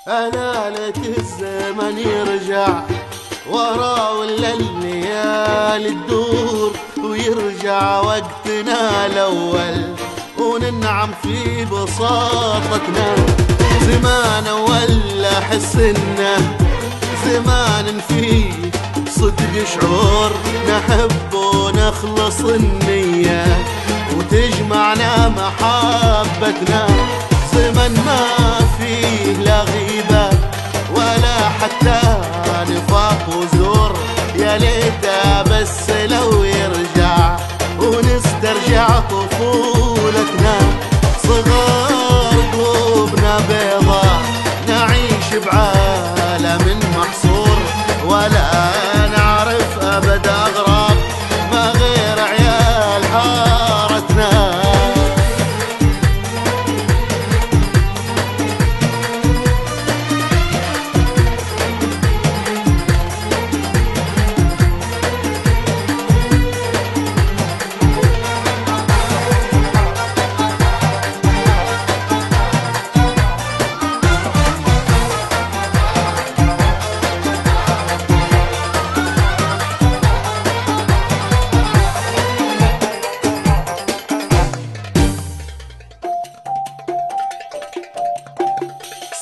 ليت الزمن يرجع ورا ولا الليالي تدور ويرجع وقتنا الأول وننعم في بساطتنا. زمان ولا حسنا زمان فيه صدق شعور نحب ونخلص النية وتجمعنا محبتنا. زمن ما فيه لا غيبة ولا حتى نفاق وزور، يا ليته بس لو يرجع ونسترجع طفولتنا. صغار قلوبنا بيضة نعيش بعالم محصور ولا نعرف أبد أغراب ما غير عيال حارتنا.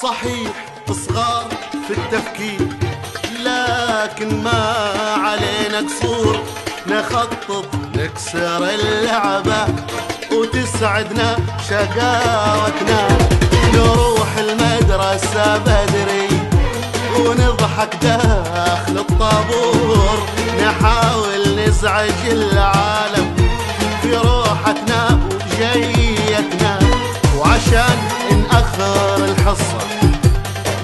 صحيح صغار في التفكير لكن ما علينا قصور، نخطط نكسر اللعبة وتسعدنا شقاوتنا. نروح المدرسة بدري ونضحك داخل الطابور، نحاول نزعج العالم في روحتنا وجيتنا. وعشان نأخر الحصة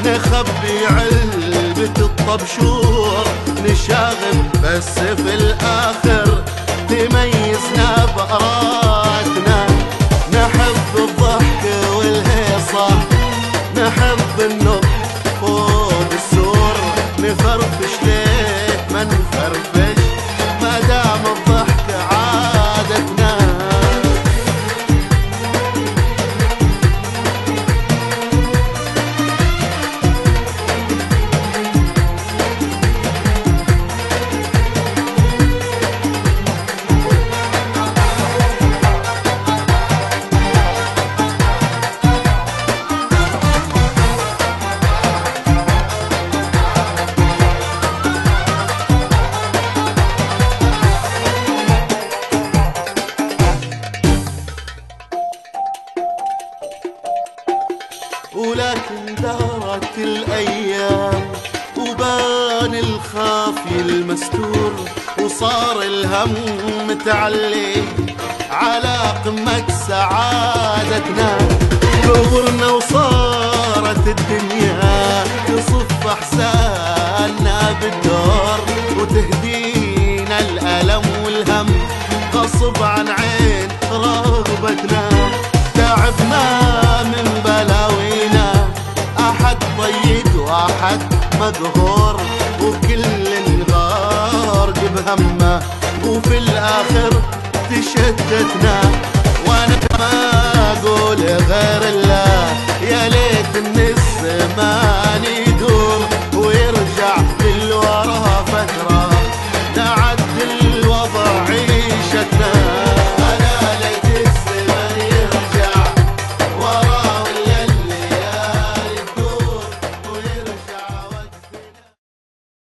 نخبي علبة الطبشور، نشاغب بس في الآخر تميزنا بأراتنا. نحب الضحك والهيصة نحب النط فوق السور، نفرفش ليه ما نفرفش ما دام الضحك عادتنا. ولكن دارت الأيام وبان الخافي المستور، وصار الهم متعلي على قمة سعادتنا. كبرنا وصارت الدنيا تصف أحزاننا بالدور، وتهدينا الألم والهم غصب عن عين رغبتنا. تعبنا من بلاوينا أحد ضيق وأحد مقهور، وكل غارق بهمه وفي الآخر تشتتنا. وأنا ما أقول غير الله